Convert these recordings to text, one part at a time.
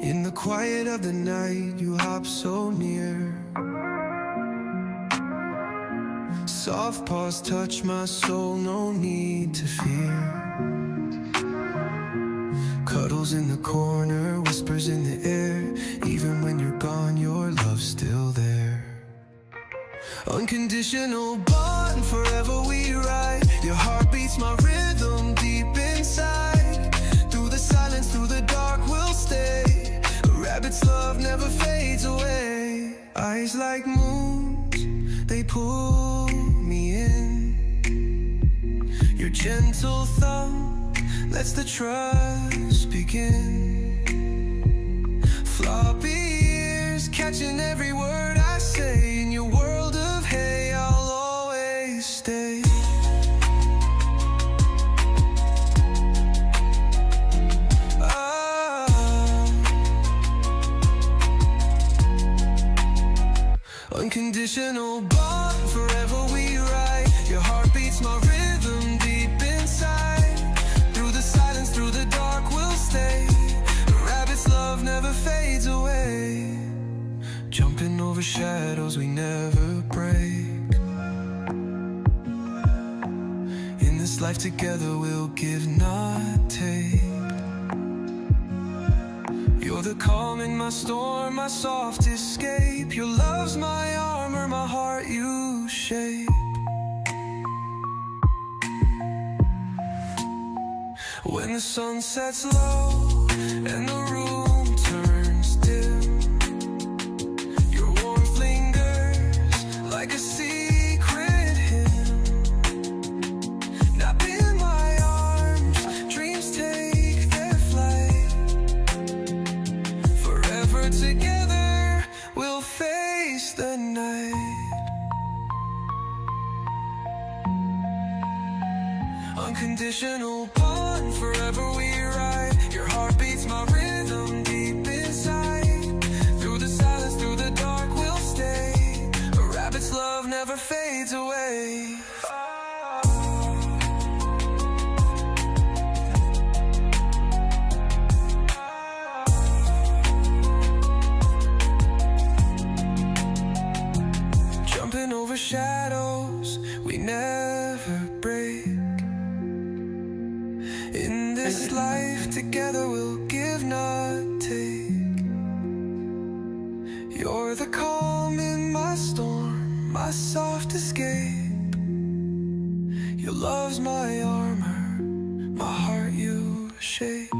In the quiet of the night, you hop so near. Soft paws touch my soul, no need to fear. Cuddles in the corner, whispers in the air. Even when you're gone, your love's still there. Unconditional bond, forever we ride. Your heart beats my rhythm deep inside. Through the silence, through the dark, we'll stay. A rabbit's love never fades away. Eyes like moons, they pull me in. Your gentle thumb lets the trust begin. Floppy ears catching every word I say. In your world of hay, I'll always stay. Unconditional bond, forever we ride. Your heart beats my rhythm deep inside. Through the silence, through the dark, we'll stay. A rabbit's love never fades away. Jumping over shadows we never break. In this life together we'll give, not take. You're the calm in my storm, my soft escape. Your love's my armor, my heart you shape. When the sun sets low and the room turns dim, your warmth lingers like a secret hymn. Not in my arms, dreams take their flight. Forever together, we'll face the night. Unconditional bond, forever we ride. Your heart beats my rhythm deep inside. Through the silence, through the dark, we'll stay. A rabbit's love never fades away. Jumping over shadows we never break. In this life together we'll give, not take. You're the calm in my storm, my soft escape. Your love's my armor, my heart you shape.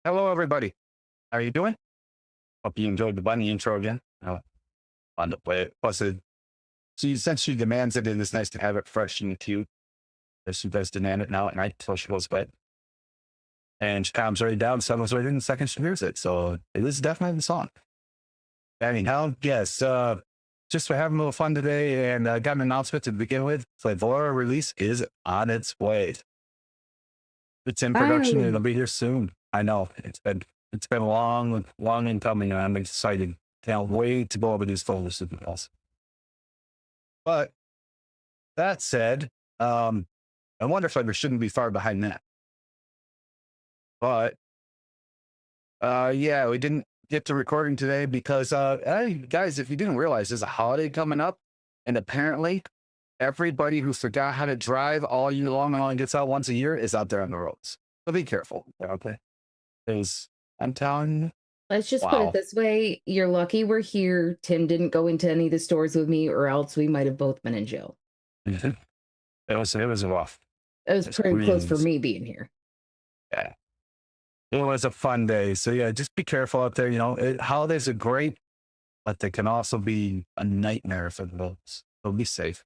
Hello, everybody. How are you doing? Hope you enjoyed the bunny intro again. Fun to play it. Plus, she essentially demands it, and it's nice to have it fresh and cute. She does demand it now at night until she goes to bed. And she calms right down, settles right in the second she hears it. So it is definitely the song. Anyhow, yes, just for having a little fun today, and got an announcement to begin with. Flavora release is on its way. It's in production, and it'll be here soon. I know it's been long in coming, and I'm excited. Can't wait to go over these flavors with you guys. But that said, I wonder if flavor shouldn't be far behind that. But yeah, we didn't get to recording today because hey, guys, if you didn't realize, there's a holiday coming up, and apparently everybody who forgot how to drive all year long and only gets out once a year is out there on the roads. So be careful, okay? Because I'm telling you, Let's just put it this way. You're lucky we're here. Tim didn't go into any of the stores with me, or else we might have both been in jail. it was rough. It was pretty close for me being here. Yeah. It was a fun day. So yeah, just be careful out there. You know, holidays are great, but they can also be a nightmare for the roads. So be safe.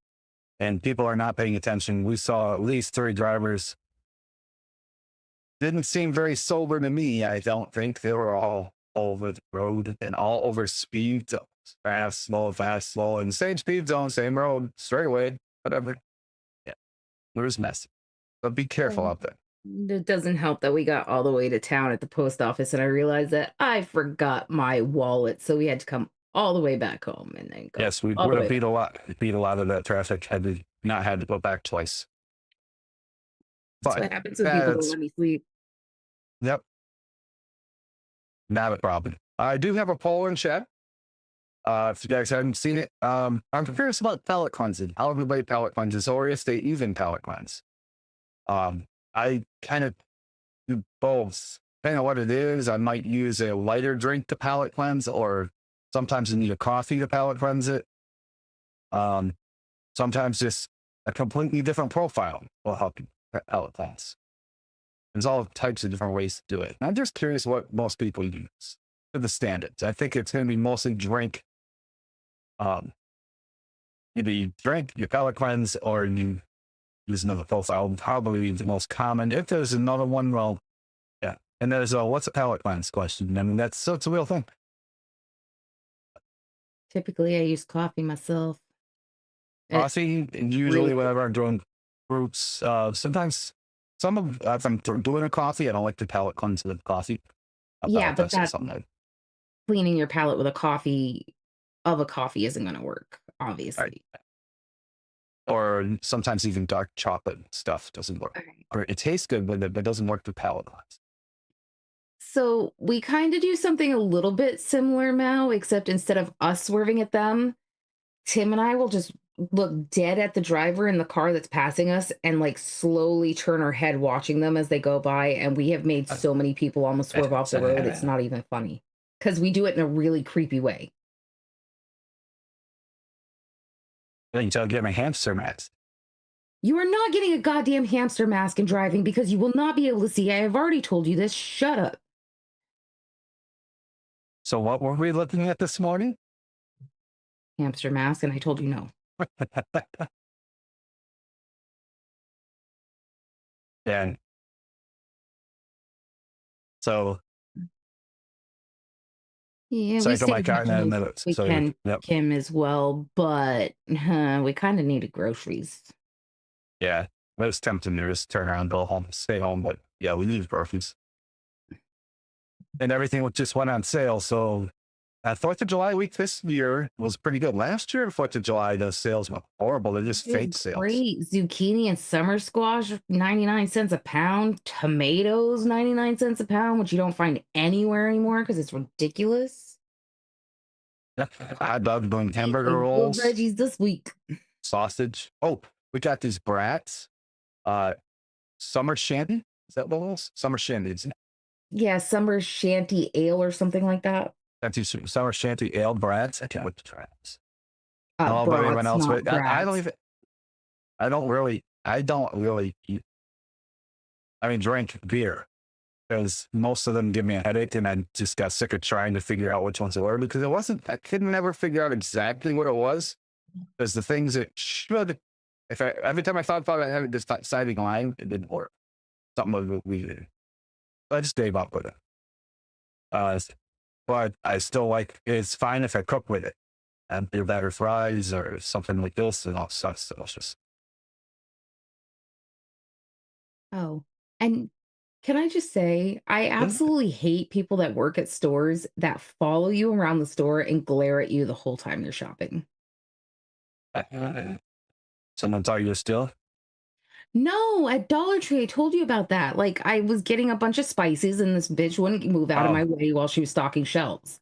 And people are not paying attention. We saw at least 3 drivers. Didn't seem very sober to me, I don't think. They were all over the road and all over speed zones. Fast, slow, and same speed zone, same road, straight away, whatever. Yeah, it was messy. But be careful out there. It doesn't help that we got all the way to town at the post office and I realized that I forgot my wallet. So we had to come all the way back home and then go Yes, we all the would have way back. beat a lot of that traffic had we not had to go back twice. That's But what happens when people don't that's let me sleep. yep, not a problem. I do have a poll in chat. If you guys haven't seen it, I'm curious about palate cleansing. How everybody palate cleanses, or if they even palate cleanse. I kind of do both. Depending on what it is, I might use a lighter drink to palate cleanse, or sometimes I need a coffee to palate cleanse it. Um, Sometimes just a completely different profile will help you palate cleanse. There's all types of different ways to do it. And I'm just curious what most people use for the standards. I think it's going to be mostly drink. Um, Either you drink, you palate cleanse, or you use another profile. Probably the most common. If there's another one, well, yeah. And there's a what's a palate cleanse question. I mean, that's so it's a real thing. Typically, I use coffee myself. It's Coffee, and really usually good. whenever I'm doing groups, sometimes if I'm doing a coffee, I don't like to palate cleanse the coffee. I'll Yeah, palate but test it that something. cleaning your palate with a coffee of a coffee isn't gonna work, Right. obviously. Or sometimes even dark chocolate stuff doesn't work. Okay. Or it tastes good, but it doesn't work with palate cleanse. So we kind of do something a little bit similar, Mao, except instead of us swerving at them, Tim and I will just look dead at the driver in the car that's passing us and like slowly turn our head watching them as they go by. And we have made so many people almost swerve off the road. It's not even funny because we do it in a really creepy way. Then you tell get my hamster mask. You are not getting a goddamn hamster mask and driving because you will not be able to see. I have already told you this. Shut up. So what were we looking at this morning? Hamster mask. And I told you no. And so Yeah, we cycle my saved car in money a as minute. we So can, yep. Kim, as well, but we kind of needed groceries. Yeah. It was tempting to just turn around, go home, stay home, but yeah, we needed groceries. And everything just went on sale. So 4th of July week this year was pretty good. Last year, 4th of July, the sales were horrible. They're just fake Did sales. great. Zucchini and summer squash, 99 cents a pound. Tomatoes, 99 cents a pound, which you don't find anywhere anymore because it's ridiculous. I love doing Eat hamburger some good rolls, veggies this week. sausage. Oh, we got these brats. Summer shanty. Is that what it was? Summer shanties. Yeah, summer shanty ale or something like that. That's these summer shanty ale brats. I can't with the brats. I don't know about anyone Brats, else, not but I don't brats. even, I don't really eat, I mean, drink beer because most of them give me a headache and I just got sick of trying to figure out which ones to order because I could never figure out exactly what it was because the things that should, every time I thought about it, I had this deciding line, it didn't work. Something was weird. So I just gave up with it. Uh, but I still like, it's fine if I cook with it and beer batter fries or something like this and all such delicious. Oh, and can I just say, I absolutely hate people that work at stores that follow you around the store and glare at you the whole time you're shopping. Someone tell you still? No, at Dollar Tree, I told you about that. Like, I was getting a bunch of spices, and this bitch wouldn't move out of Oh, my way while she was stocking shelves.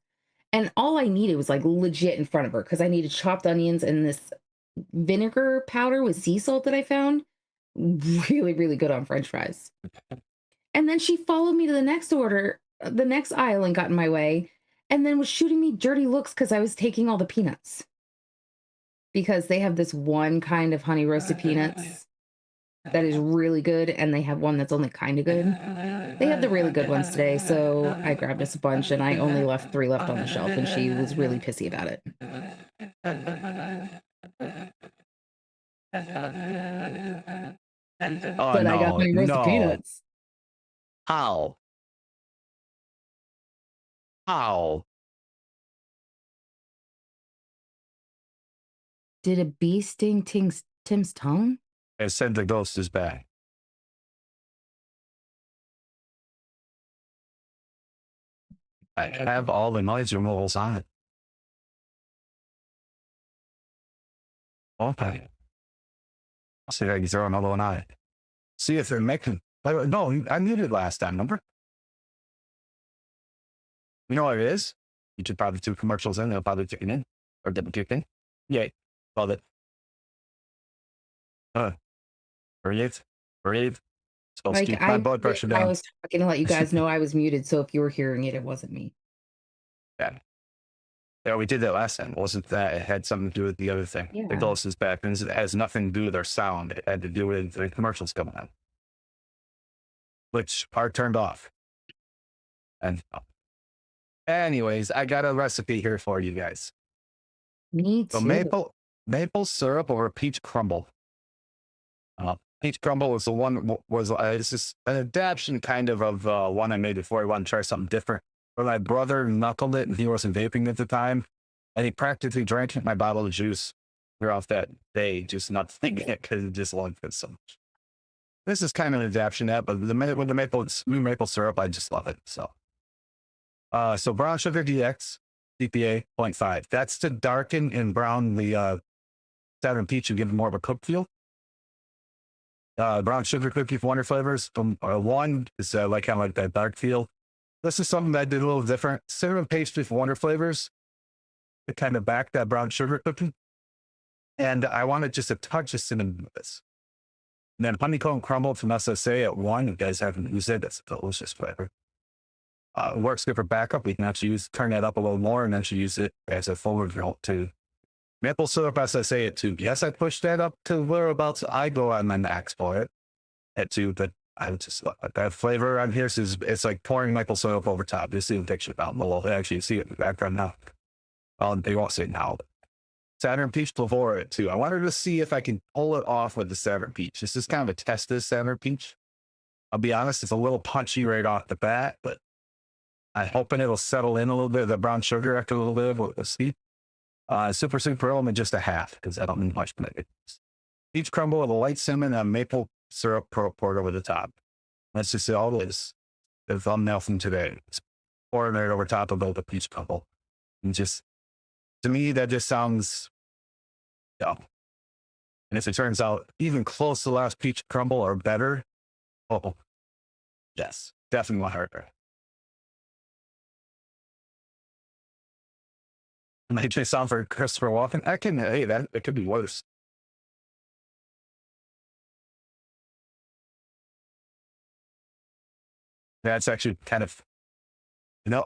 And all I needed was like legit in front of her because I needed chopped onions and this vinegar powder with sea salt that I found. Really, really good on French fries. And then she followed me to the next order, the next aisle, and got in my way, and then was shooting me dirty looks because I was taking all the peanuts. Because they have this one kind of honey roasted peanuts that is really good, and they have one that's only kind of good. They had the really good ones today, so I grabbed us a bunch, and I only left 3 left on the shelf, and she was really pissy about it. oh But I got no, honey roasted no. peanuts. How? How? Did a bee sting Tim's tongue? I said the ghost is back. I have all the noise removals on it. Okay. I'll see if I can throw another one on it. See if they're making. No, I muted last time. Remember? You know what it is? You should probably do commercials in. They'll probably chicken in or double chicken. Yeah. Love it. Uh, breathe. Breathe. Supposed to Like, keep my I blood muted pressure when I down. was talking to let you guys know I was muted, so if you were hearing it, it wasn't me. Yeah. Yeah, we did that last time. It wasn't that? It had something to do with the other thing. The Yeah. ghost is back, and it has nothing to do with our sound. It had to do with the commercials coming on, which are turned off. And anyways, I got a recipe here for you guys. Me So too. maple syrup or peach crumble. Peach crumble was the one was it's just an adaptation kind of one I made before. I wanted to try something different. But my brother knuckled it, and he wasn't vaping at the time, and he practically drank my bottle of juice throughout that day, just not thinking it because it just loved it so much. This is kind of an adaptation of that, but with the maple syrup, I just love it. So brown sugar DX, CPA 0.5. That's to darken and brown the Saturn Peach and give it more of a cooked feel. Brown sugar cookie for Wonder Flavors. One is like kind of like that dark feel. This is something that I did a little different. Cinnamon pastry for Wonder Flavors to kind of back that brown sugar cookie. And I wanted just a touch of cinnamon with this. And then honeycomb crumble from SSA at 1. You guys haven't used it. That's a delicious flavor. It works good for backup. We can actually turn that up a little more and actually use it as a forward result too. Maple syrup SSA at 2. Yes, I pushed that up to whereabouts I go on my max for it at 2, but I just that flavor on here is it's like pouring maple syrup over top. You see the picture down below. Actually, you see it in the background now. They won't see it now. Saturn Peach Flavor at 2. I wanted to see if I can pull it off with the Saturn Peach. This is kind of a test of Saturn Peach. I'll be honest, it's a little punchy right off the bat, but I'm hoping it'll settle in a little bit of the brown sugar after a little bit of a sweet. Super element just a half because I don't need much. Peach crumble with a light cinnamon and maple syrup poured over the top. That's just all it is. The thumbnail from today. It's pouring it over top of the peach crumble. And just, to me, that just sounds dumb. And if it turns out even close to the last peach crumble or better, oh, yes, definitely want her. Might sound for Christopher Walken. Hey, that it could be worse. That's actually kind of, You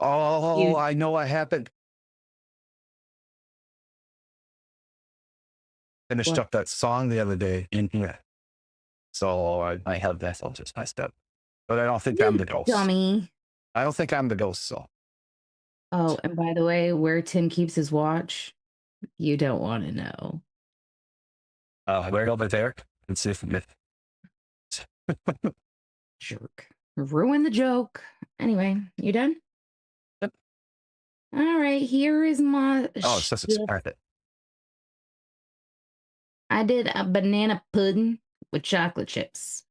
I know what happened. Finished what? up that song the other day in here. So I have that all just messed up. But I don't think I'm You the ghost. dummy. I don't think I'm the ghost, so. Oh, and by the way, where Tim keeps his watch, you don't want to know. We're over there. Let's see if we Jerk. Ruin the joke. Anyway, you done? Yep. All right, here is my Oh, it's just shift. expected. I did a banana pudding with chocolate chips.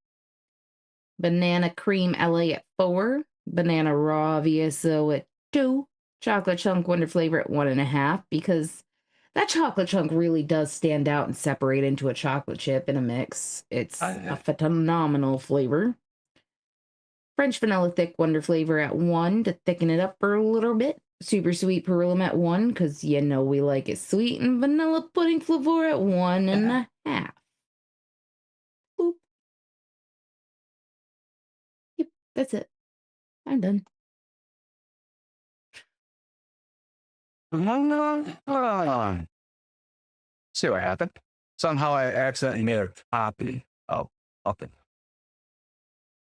Banana cream LA at 4. Banana raw VSO at 2. Chocolate chunk Wonder Flavor at 1.5 because that chocolate chunk really does stand out and separate into a chocolate chip in a mix. It's a phenomenal flavor. French vanilla thick Wonder Flavor at 1 to thicken it up for a little bit. Super sweet Pearlum at 1 because you know we like it sweet. And vanilla pudding flavor at 1.5. Boop. Yep, that's it. I'm done. See what happened. Somehow I accidentally made a copy. Oh, okay.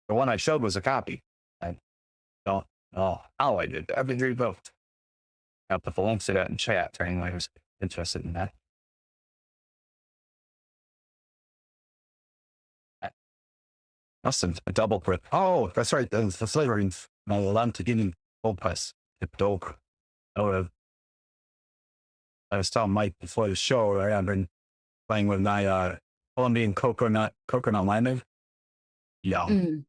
The one I showed was a copy. I don't know how I did that. I've been revoked. I'll put the links to that in chat for anyone who's interested in that. Awesome. A double grip. Oh, that's right. The flavoring. My lamp to give full press. The dog. Oh, I was telling Mike before the show, right? I've been playing with my Colombian coconut limeade. Yeah. Mm.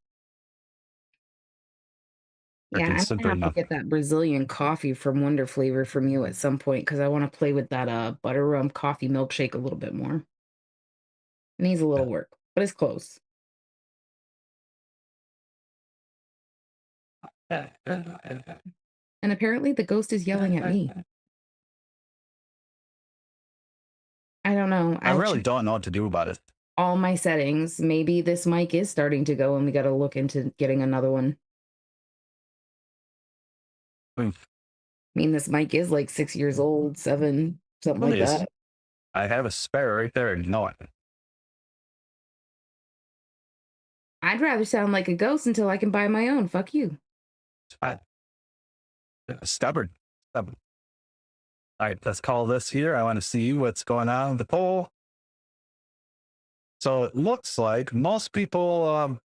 Yeah, Freaking I'm simple gonna have to enough. get that Brazilian coffee from Wonder Flavor from you at some point because I want to play with that butter rum coffee milkshake a little bit more. It needs a little work, but it's close. And apparently the ghost is yelling at me. I don't know. I I've really checked don't know what to do about it. all my settings. Maybe this mic is starting to go and we got to look into getting another one. Hmm. I mean, this mic is like 6 years old, 7, something like It is. that. I have a spare right there. You know it. I'd rather sound like a ghost until I can buy my own. Fuck you. It's fine. Stubborn. Stubborn. All right, let's call this here. I want to see what's going on with the poll. So it looks like most people,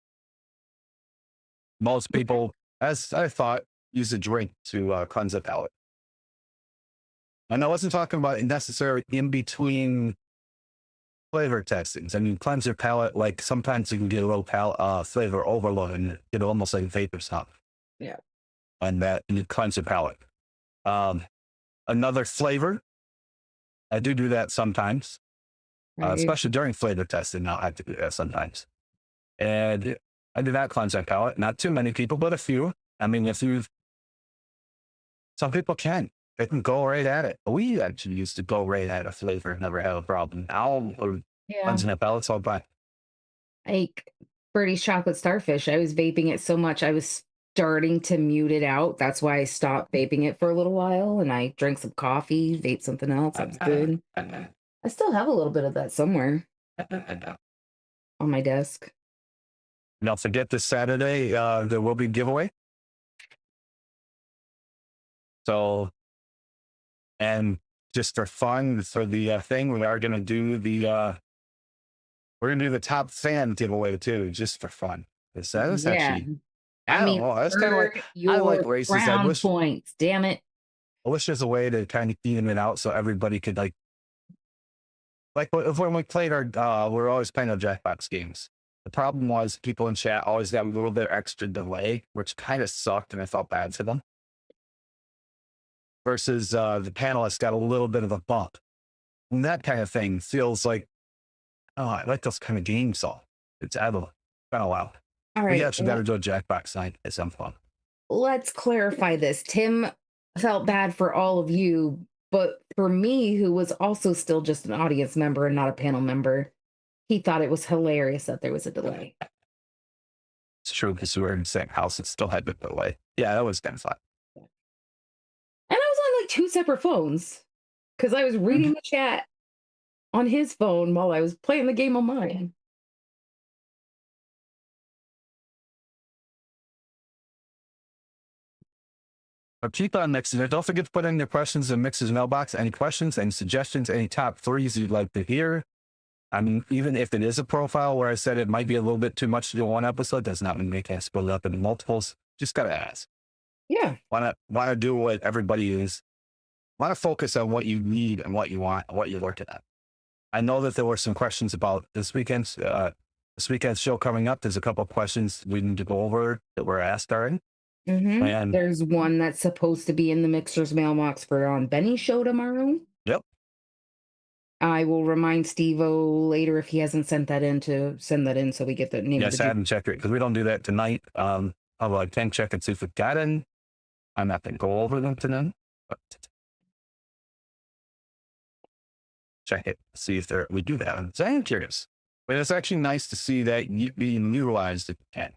as I thought, use a drink to cleanse the palate. And I wasn't talking about necessarily in between flavor testings. I mean, cleanse your palate, like sometimes you can get a little flavor overload and get almost like vapor stuff. Yeah. And that and you cleanse your palate. Another flavor, I do that sometimes, Right. especially during flavor testing. I'll have to do that sometimes. And I do that cleanse my palate. Not too many people, but a few. I mean, some people can. They can go right at it. We actually used to go right at a flavor, never had a problem. Now we're Yeah. cleansing the palate's all fine. Like Birdie's chocolate starfish. I was vaping it so much I was starting to mute it out. That's why I stopped vaping it for a little while and I drank some coffee, vaped something else. That was good. I still have a little bit of that somewhere on my desk. Don't forget this Saturday, there will be a giveaway. So, and just for fun, for the thing, we are going to do the top fan giveaway too, just for fun. That's Yeah. actually, I I don't mean, know. That's kind of like, I like your races. crown points. Damn it. I wish there's a way to kind of even it out so everybody could like when we played we're always playing our Jackbox games. The problem was people in chat always got a little bit extra delay, which kind of sucked, and I felt bad for them. Versus the panelists got a little bit of a bump. And that kind of thing feels like, oh, I like those kind of games. So it's been a while. All We right. actually got to do a Jackbox night at some fun. Let's clarify this. Tim felt bad for all of you, but for me, who was also still just an audience member and not a panel member, he thought it was hilarious that there was a delay. It's true because we were in the same house and still had the delay. Yeah, that was kind of fun. And I was on like 2 separate phones because I was reading the chat on his phone while I was playing the game on mine. Keep on mixing it. Don't forget to put in your questions in Mix's mailbox. Any questions, any suggestions, any top threes you'd like to hear. I mean, even if it is a profile where I said it might be a little bit too much to do one episode, does not mean we can't split it up into multiples. Just gotta ask. Yeah. Want to do what everybody is. Want to focus on what you need and what you want, and what you're looking at. I know that there were some questions about this weekend's show coming up. There's a couple of questions we need to go over that were asked already. And there's one that's supposed to be in the Mixer's mailbox for on Benny's show tomorrow. Yep. I will remind Steve-O later if he hasn't sent that in to send that in so we get the name of Yes, the I haven't checked it because we don't do that tonight. I can check and see if we got in. I'm not going to go over them tonight, but check it, see if we do that. So I'm curious. But it's actually nice to see that being utilized again,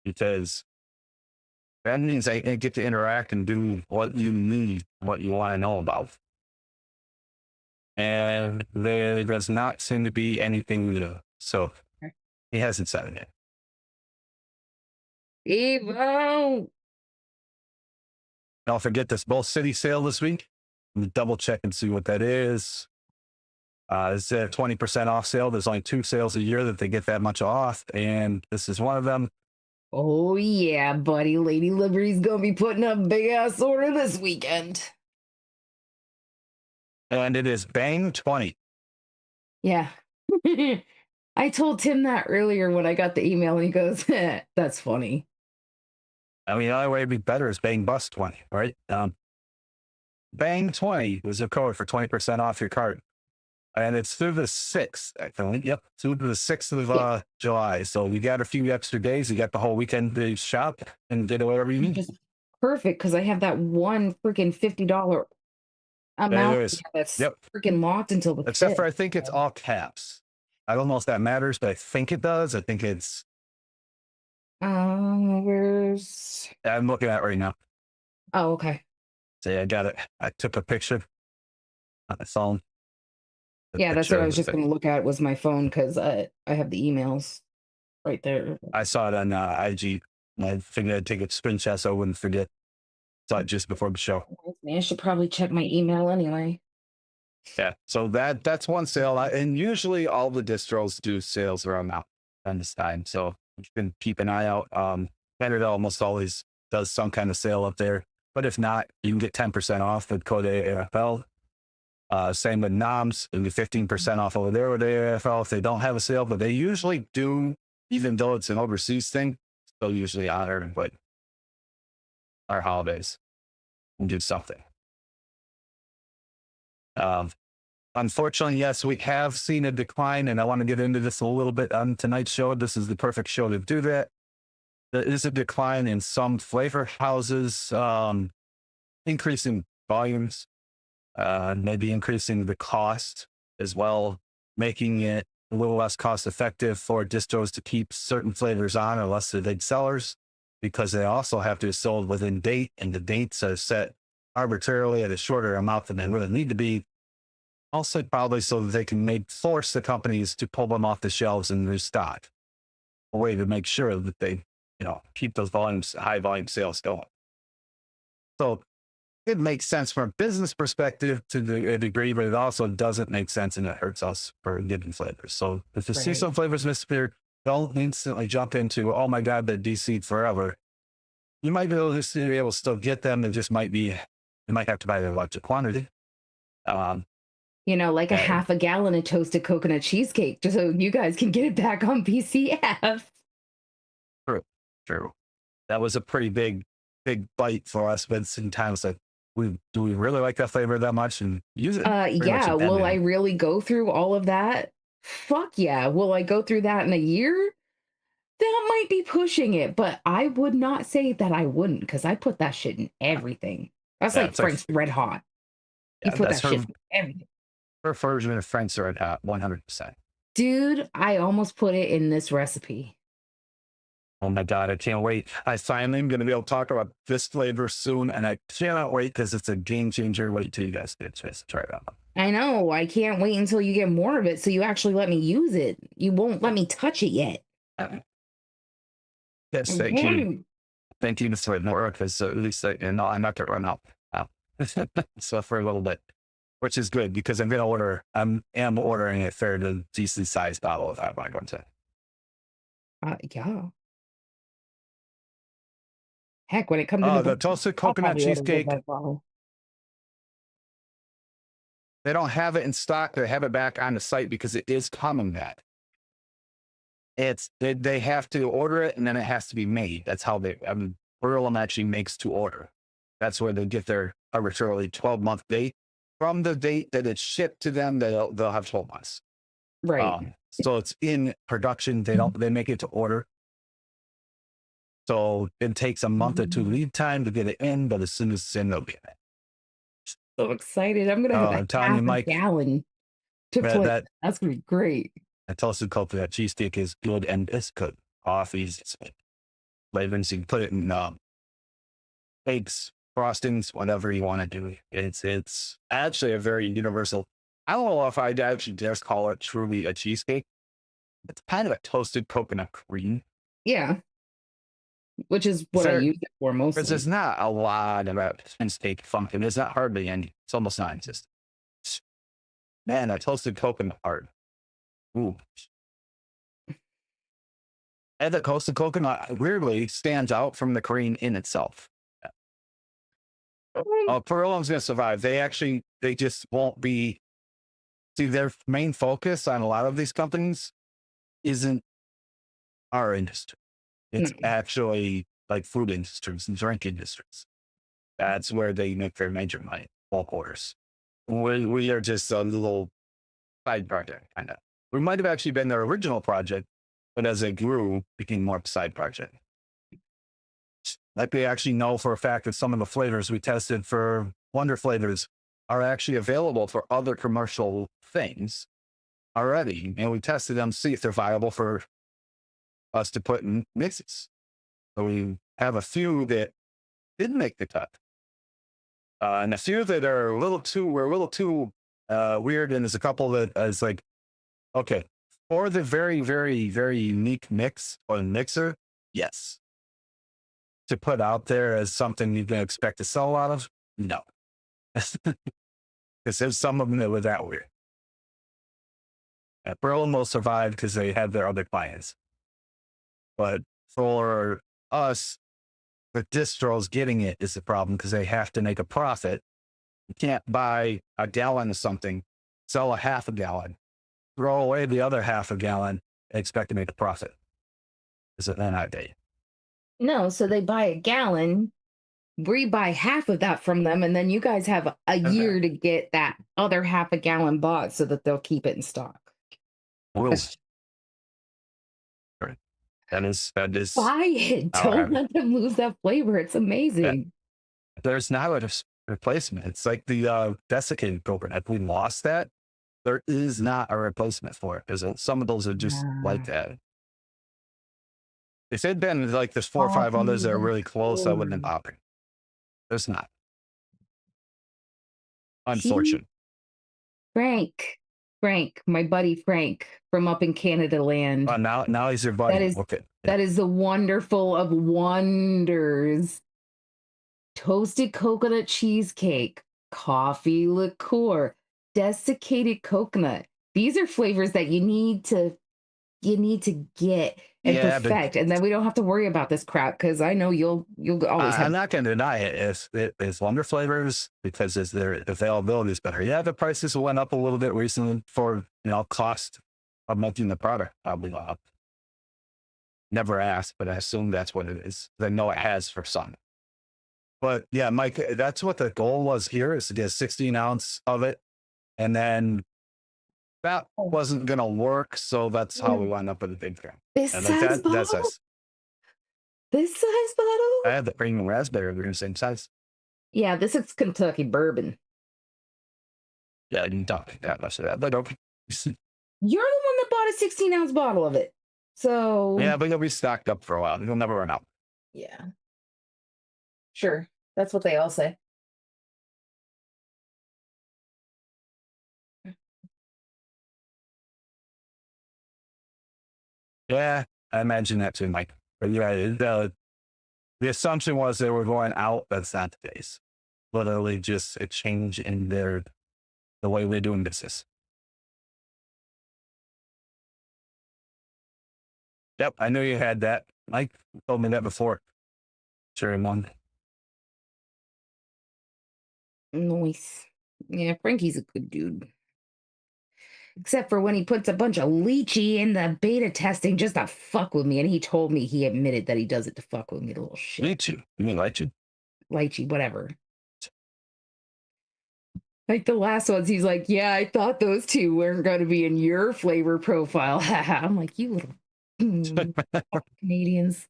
because that means I get to interact and do what you need, what you want to know about. And there does not seem to be anything new. So he hasn't said it yet. Evo. Don't forget this Bowl City sale this week. Let me double check and see what that is. It's a 20% off sale. There's only 2 sales a year that they get that much off, and this is one of them. Oh yeah, buddy. Lady Liberty's gonna be putting up a big ass order this weekend. And it is Bang 20. Yeah. I told Tim that earlier when I got the email and he goes, that's funny. I mean, the only way it'd be better is Bang Bus 20, right? Bang 20 was a code for 20% off your cart. and it's through the 6th, I think. Yep, through the 6th of Yeah, July. So you got a few extra days. You got the whole weekend to shop and get whatever you which need. is perfect because I have that one freaking $50 amount There is. that's Yep. freaking locked until the Except 5th. for I think it's all caps. I don't know if that matters, but I think it does. I think it's. Where's I'm looking at it right now. oh, okay. See, I got it. I took a picture on my phone. The Yeah, that's what picture I of was the just thing. gonna look at was my phone because I have the emails right there. I saw it on IG. And I figured I'd take a screenshot so I wouldn't forget. Saw it just before the show. I should probably check my email anyway. Yeah. So that's one sale. And usually all the distros do sales around now on this time. So you can keep an eye out. Canada almost always does some kind of sale up there. But if not, you can get 10% off with code AFL. Same with NOMS, you get 15% off over there with the AFL if they don't have a sale, but they usually do, even though it's an overseas thing, still usually honor but our holidays and do something. Um, Unfortunately, yes, we have seen a decline, and I want to get into this a little bit on tonight's show. This is the perfect show to do that. There is a decline in some flavor houses, increasing volumes, maybe increasing the cost as well, making it a little less cost effective for distros to keep certain flavors on unless they're big sellers, because they also have to be sold within date, and the dates are set arbitrarily at a shorter amount than they really need to be. Also, probably so that they can force the companies to pull them off the shelves and restock, a way to make sure that they, keep those volumes, high volume sales going. So it makes sense from a business perspective to a degree, but it also doesn't make sense and it hurts us for given flavors. So if you see Right. some flavors disappear, don't instantly jump into, oh my God, they're DC'd forever. You might be able to still get them. It just might be, you might have to buy a larger quantity. Um, Like a and half a gallon of toasted coconut cheesecake, just so you guys can get it back on PCF. true, true. That was a pretty big bite for us, but sometimes like, do we really like that flavor that much and use it pretty much Yeah, will I abandoned. really go through all of that? Fuck yeah. Will I go through that in a year? That might be pushing it, but I would not say that I wouldn't because I put that shit in everything. That's Yeah, like it's like, Frank's Red Hot. You yeah, put that's that shit her, in everything. her version of Frank's Red Hot, 100%. Dude, I almost put it in this recipe. Oh my God, I can't wait. I finally am going to be able to talk about this flavor soon, and I cannot wait because it's a game changer. Wait till you guys get a chance to try it out. I know. I can't wait until you get more of it so you actually let me use it. You won't let me touch it yet. Yes, thank you. Mhm. Thank you for more because at least no, I'm not going to run out. Now. So for a little bit, which is good because I'm going to am ordering a fairly decent sized bottle of that. I'm going to. Yeah. Heck, when it comes into Oh, the bulk, toasted I'll coconut probably order a big cheesecake. bag bottle. They don't have it in stock. They have it back on the site because it is coming back. They have to order it and then it has to be made. That's how Berylem actually makes to order. That's where they get their arbitrarily 12-month date from the date that it's shipped to them. They'll have 12 months. Right. So it's in production. They make it to order. So it takes a month or two lead time to get it in, but as soon as it's in, they'll be in it. So excited. I'm gonna have a I'm telling you, half a Mike, gallon to that, play. that That's gonna be great. that toasted coconut cheesesteak is good and it's good. Coffees, flavors. You can put it in cakes, frostings, whatever you want to do. It's actually a very universal. I don't know if I'd actually just call it truly a cheesecake. It's kind of a toasted coconut cream. Yeah. Which is what I use it for Because mostly. there's not a lot about cheesecake function. There's not hardly any. It's almost non-existent. Man, that toasted coconut part. Ooh. And the toasted coconut weirdly stands out from the cream in itself. Um, Oh, Perlon's going to survive. They just won't be. See, their main focus on a lot of these companies isn't our industry. It's no. actually like food industries and drink industries. That's where they make their major money, bulk orders. We are just a little side project, kind of. We might have actually been their original project, but as it grew, became more of a side project. Like they actually know for a fact that some of the flavors we tested for Wonder flavors are actually available for other commercial things already. And we tested them to see if they're viable for us to put in mixes. So we have a few that didn't make the cut. And a few that are we're a little too weird. And there's a couple that is like, okay, for the very, very, very unique mix or mixer, yes. To put out there as something you can expect to sell a lot of, no. Because there's some of them that were that weird. Berlin will survive because they had their other clients. But for us, the distros getting it is the problem because they have to make a profit. You can't buy a gallon of something, sell a half a gallon, throw away the other half a gallon, and expect to make a profit. Is it then not day? No, so they buy a gallon, we buy half of that from them, and then you guys have a Okay. year to get that other half a gallon bought so that they'll keep it in stock. Will that is Buy it. our Don't habit. let them lose that flavor. It's Yeah. amazing. There's now a replacement. It's like the desiccated coconut. We lost that. There is not a replacement for it because some of those are just like Yeah. that. If it'd been like there's 4 or 5 others Coffee that are really close, I wouldn't have liqueur. popping. There's not. See, Unfortunate. Frank, my buddy Frank from up in Canada land. Now he's your That buddy. is Okay. Yeah. that is the wonderful of wonders. Toasted coconut cheesecake, coffee liqueur, desiccated coconut. These are flavors that you need to get and Yeah, but perfect, and then we don't have to worry about this crap because I know you'll always I'm have. not going to deny it. It's Wonder flavors because their availability is better. Yeah, the prices went up a little bit recently for cost of making the product probably went up. Never asked, but I assume that's what it is. I know it has for some. But yeah, Mike, that's what the goal was here is to get 16 ounce of it. And then that Oh, wasn't going to work. So that's how we mm, wound up with a big thing. this And like size that's bottle? us. This size bottle? I had the premium raspberry. We're in the same size. Yeah, this is Kentucky bourbon. Yeah, I didn't talk that much of that. But okay. You're the one that bought a 16-ounce bottle of it. So, Yeah, but you'll be stocked up for a while. You'll never run out. yeah, sure. That's what they all say. Yeah, I imagine that too, Mike. But yeah, the assumption was they were going out. That's not the case. Literally just a change in the way they're doing business. Yep, I knew you had that. Mike told me that before. Sure, one. Nice. Yeah, Frankie's a good dude. Except for when he puts a bunch of lychee in the beta testing just to fuck with me. And he told me he admitted that he does it to fuck with me, the little Me shit. too. You mean like you? Lychee, whatever. Like the last ones, he's like, yeah, I thought those two weren't going to be in your flavor profile. I'm like, you little Canadians.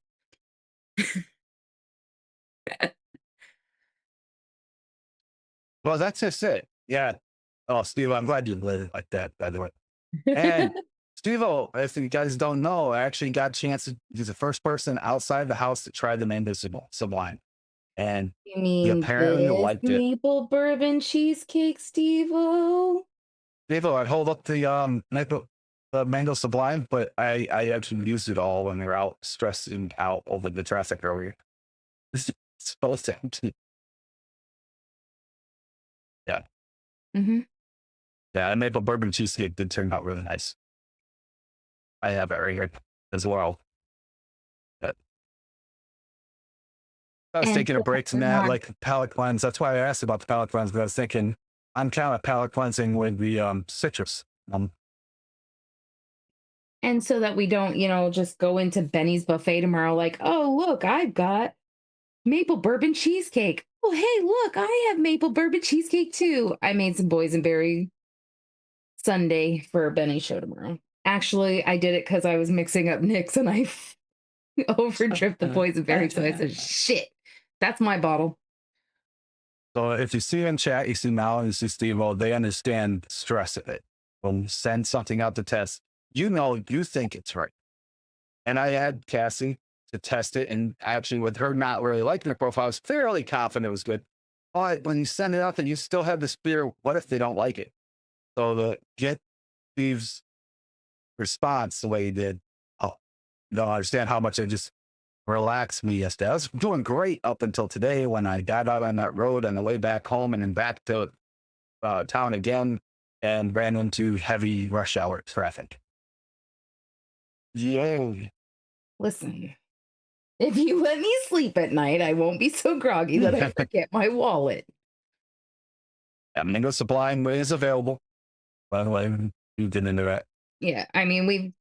Well, that's just it. Yeah. Oh, Steve, I'm glad you lit it like that, by the way. And Steve, if you guys don't know, I actually got a chance to he's the first person outside the house to try the mango sublime. And You he mean apparently this liked it. maple bourbon cheesecake, Steve-O? Steve, I'd hold up the mango sublime, but I actually used it all when we were out stressing out over the traffic earlier. This is supposed to empty. Yeah. Mm-hmm. Yeah, maple bourbon cheesecake did turn out really nice. I have it right here as well. But I was And taking a so break from we're that, not. like palate cleanse. That's why I asked about the palate cleanse, because I was thinking I'm kind of palate cleansing with the citrus. And so that we don't, just go into Benny's buffet tomorrow like, oh, look, I've got maple bourbon cheesecake. Oh, hey, look, I have maple bourbon cheesecake too. I made some boysenberry Sunday for a Benny show tomorrow. Actually, I did it because I was mixing up Nick's and I overdripped the boysenberry. So I said, shit, that's my bottle. So if you see in chat, you see Mal and you see Steve, they understand the stress of it. When you send something out to test, you know, you think it's right. And I had Cassie to test it. And actually, with her not really liking the profile, I was fairly confident it was good. But when you send it out, then you still have this fear, what if they don't like it? So to get Steve's response the way he did, oh, you don't understand how much it just relaxed me yesterday. I was doing great up until today when I got out on that road on the way back home and then back to town again and ran into heavy rush hour traffic. Yeah. Listen, if you let me sleep at night, I won't be so groggy that I forget my wallet. Mango Supply is available. By the way, you did into that. Yeah, I mean, we've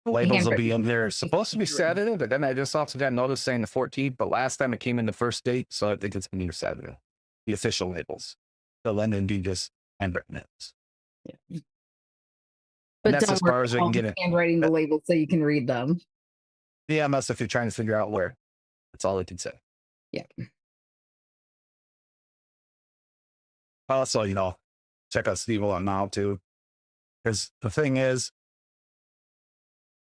Labels will be handwritten. in there. Supposed to be Saturday, but then I just also got notice saying the 14th. But last time it came in the first date, so I think it's going to be Saturday. The official labels. So then it'd be just handwritten notes. Yeah. And But that's don't as far worry, as I can get it. handwriting the labels so you can read them. DMS if you're trying to figure out where. That's all I can say. Yeah. Also, you know, check out Steve on now too. Because the thing is,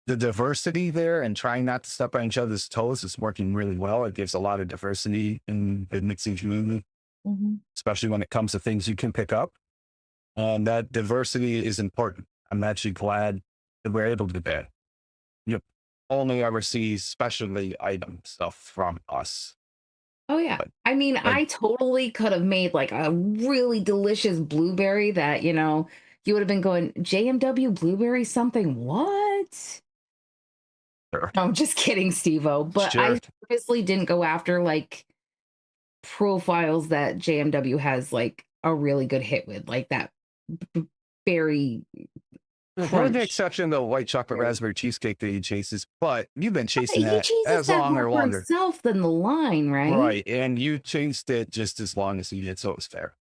the diversity there and trying not to step on each other's toes is working really well. It gives a lot of diversity in the mixing community, especially when it comes to things you can pick up. And that diversity is important. I'm actually glad that we're able to do that. You only ever see specialty item stuff from us. Oh yeah. But, I mean, like, I totally could have made like a really delicious blueberry that, you know, you would have been going, JMW blueberry something. What? sure. No, I'm just kidding, Steve-O. But Sure. I purposely didn't go after like profiles that JMW has like a really good hit with, like that berry With the crunch. exception of the white chocolate raspberry cheesecake that he chases, but you've been chasing He that chases as that long more or for longer. himself than the line, right? Right. And you chased it just as long as he did, so it was fair.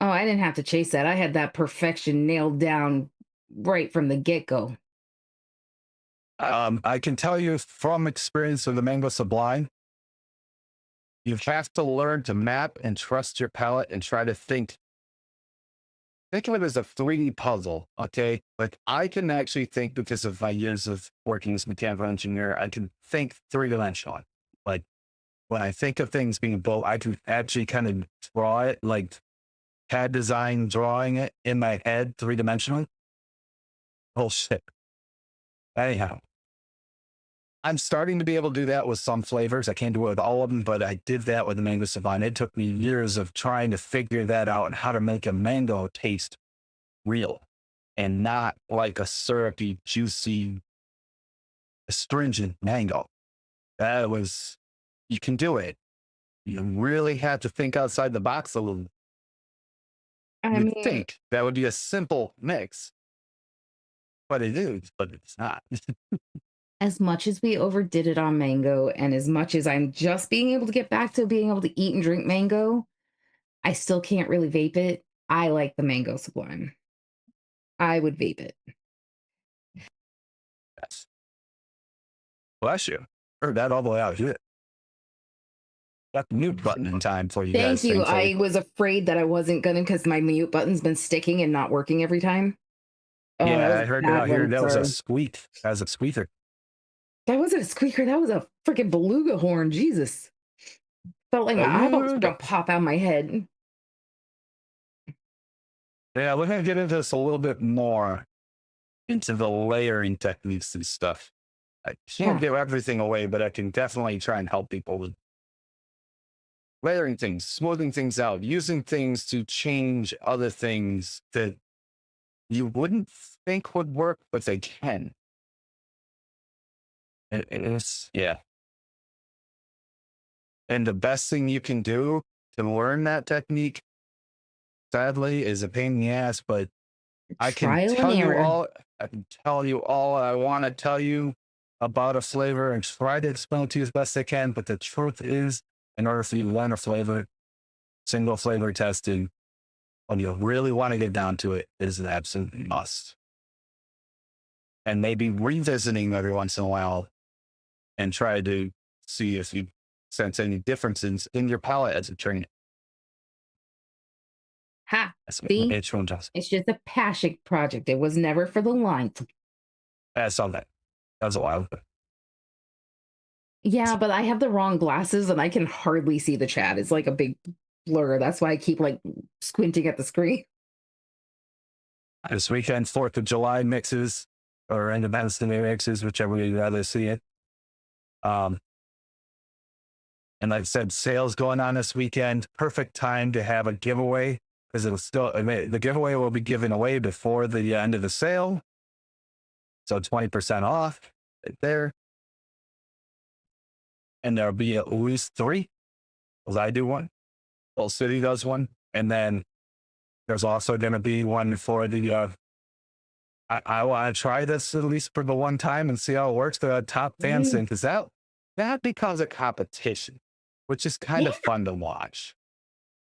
Oh, I didn't have to chase that. I had that perfection nailed down right from the get-go. I can tell you from experience of the Mango Sublime, you have to learn to map and trust your palette and try to think. Think of it as a 3D puzzle, okay? Like I can actually think because of my years of working as a mechanical engineer, I can think three-dimensional. Like when I think of things being built, I can actually kind of draw it, like CAD design, drawing it in my head three-dimensionally. Oh shit. Anyhow, I'm starting to be able to do that with some flavors. I can't do it with all of them, but I did that with the mango savant. It took me years of trying to figure that out and how to make a mango taste real and not like a syrupy, juicy, astringent mango. That was, you can do it. You really have to think outside the box a little. I You'd mean, think that would be a simple mix, but it is, but it's not. as much as we overdid it on mango, and as much as I'm just being able to get back to being able to eat and drink mango, I still can't really vape it. I like the mango sublime. I would vape it. Yes. Bless you. Heard that all the way out here. Got the mute button in time for you guys. Thank you. Thankfully. I was afraid that I wasn't gonna because my mute button's been sticking and not working every time. Oh, that Yeah, was I a heard that bad out here. one, That was a sir. squeak. That was a squeaker. That wasn't a squeaker. That was a freaking beluga horn. Jesus. Felt like my eyeballs were gonna pop out my head. Yeah, we're gonna get into this a little bit more into the layering techniques and stuff. I can't give everything away, but I can definitely try and help people with layering things, smoothing things out, using things to change other things that you wouldn't think would work, but they can. It is, yeah. And the best thing you can do to learn that technique, sadly, is a pain in the ass, but I can Trial and tell you error. all, I can tell you all I want to tell you about a flavor and try to explain it to you as best I can. But the truth is, in order for you to learn a flavor, single flavor testing when you really want to get down to it, is an absolute must. And maybe revisiting every once in a while and try to see if you sense any differences in your palate as a trainer. Ha! That's See? it's one just. It's just a passion project. It was never for the line. I saw that. That was a while. Yeah, but I have the wrong glasses and I can hardly see the chat. It's like a big blur. That's why I keep like squinting at the screen. This weekend, 4th of July mixes or Independence Day mixes, whichever you'd rather see it. And like I said, sales going on this weekend. Perfect time to have a giveaway because it was still, the giveaway will be given away before the end of the sale. So 20% off right there. And there'll be at least 3, because I do one. Full City does one. And then there's also going to be one for the, I want to try this at least for the one time and see how it works. The top fans thing, because that becomes a competition, which is kind Yeah. of fun to watch.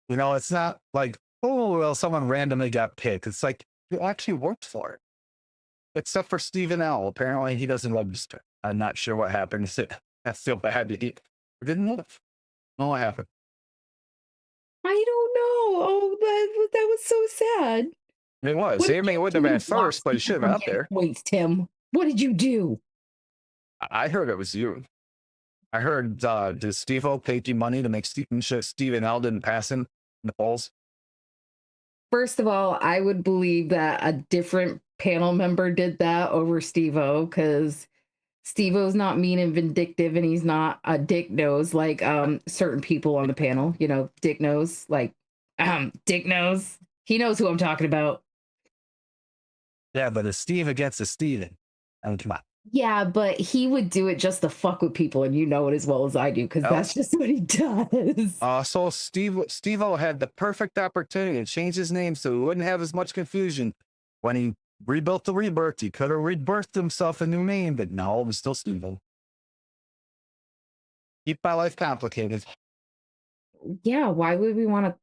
You know, it's not like, oh, well, someone randomly got picked. It's like, you actually worked for it. Except for Stephen L. Apparently, he doesn't register. I'm not sure what happened. That's still bad to eat. We didn't know. Know what happened. I don't know. Oh, that was so sad. It was. What I did mean, it you wouldn't have been do at first, but it should have been up there. Wait, Tim. What did you do? I heard it was you. I heard, did Steve-O pay you money to make Stephen L. didn't pass him in the polls? First of all, I would believe that a different panel member did that over Steve-O because Steve-O's not mean and vindictive and he's not a dick nose like certain people on the panel, you know, dick nose, like dick nose. He knows who I'm talking about. Yeah, but it's Steve against a Steven. I mean, come on. Yeah, but he would do it just to fuck with people, and you know it as well as I do, because that's just what he does. So Steve-O had the perfect opportunity to change his name so he wouldn't have as much confusion. When he rebuilt the rebirth, he could have rebirthed himself a new name, but no, it was still Steve-O. Keep my life complicated. Yeah, why would we want to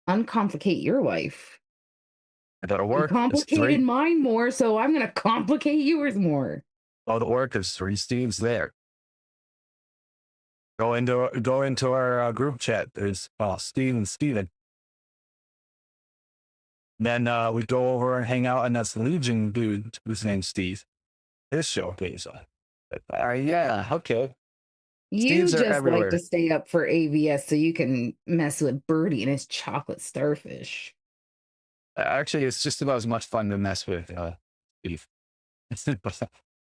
uncomplicate your life? I gotta You work. complicated mine more, so I'm gonna complicate yours more. Go to work. There's 3 Steves there. Go into our group chat. There's Steve and Steven. Then we go over and hang out, and that's the Legion dude whose name's Steve. His showcase on. Yeah, okay. You Steves are just everywhere. like to stay up for AVS so you can mess with Birdie and his chocolate starfish. Actually, it's just about as much fun to mess with Steve.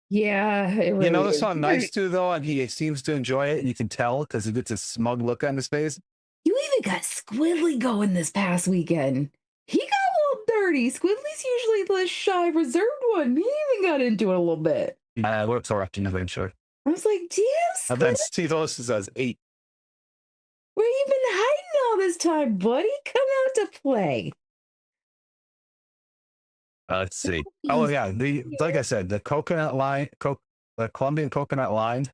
Yeah, it really You know, there's is. something nice too, though, and he seems to enjoy it, and you can tell because he gets a smug look on his face. You even got Squidly going this past weekend. He got a little dirty. Squidly's usually the shy, reserved one. He even got into it a little bit. We're correcting him, sure. I was like, damn, And then Squid, Steve-O says 8. where you been hiding all this time, buddy? Come out to play. Let's see. Oh yeah, like I said, the coconut line, the Colombian coconut line.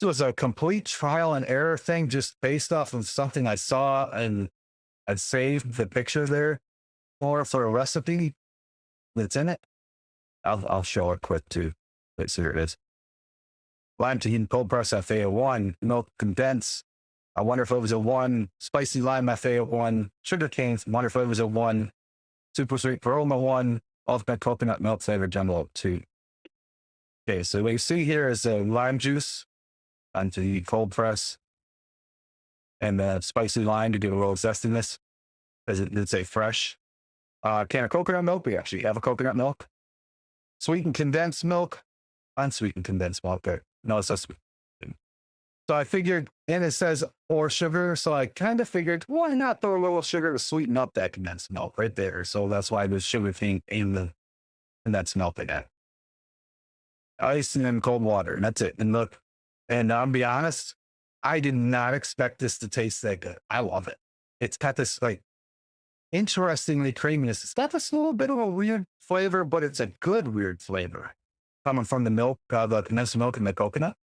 It was a complete trial and error thing, just based off of something I saw, and I saved the picture there for a recipe that's in it. I'll show it quick too. Let's see, here it is. Lime tahini cold press FA1, milk condense. I wonder if it was a 1, spicy lime FA1, sugar canes. Wonder if it was a 1, super sweet aroma 1, ultimate coconut milk flavor jumbo 2. Okay, so what you see here is a lime juice onto the cold press and the spicy lime to give a little zestiness, as it did say fresh. Can of coconut milk. We actually have a coconut milk. Sweetened condensed milk, unsweetened condensed milk. Okay. No, it's not sweet. So I figured, and it says or sugar, so I kind of figured, why not throw a little sugar to sweeten up that condensed milk right there? So that's why the sugar thing in the condensed milk again. Ice and then cold water, and that's it. And look, and I'll be honest, I did not expect this to taste that good. I love it. It's got this like interestingly creaminess. It's got this little bit of a weird flavor, but it's a good weird flavor coming from the milk, the condensed milk and the coconut.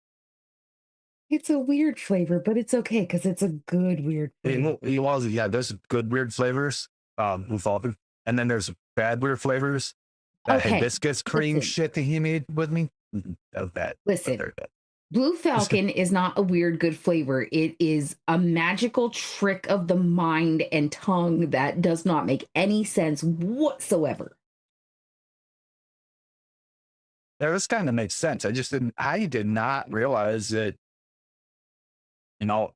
It's a weird flavor, but it's okay because it's a good weird flavor. You also, yeah, there's good weird flavors with all of them. And then there's bad weird flavors. That Okay, hibiscus cream listen, shit that he made with me. That was bad. But listen. they're bad. Blue Falcon is not a weird good flavor. It is a magical trick of the mind and tongue that does not make any sense whatsoever. That was kind of makes sense. I did not realize that, you know,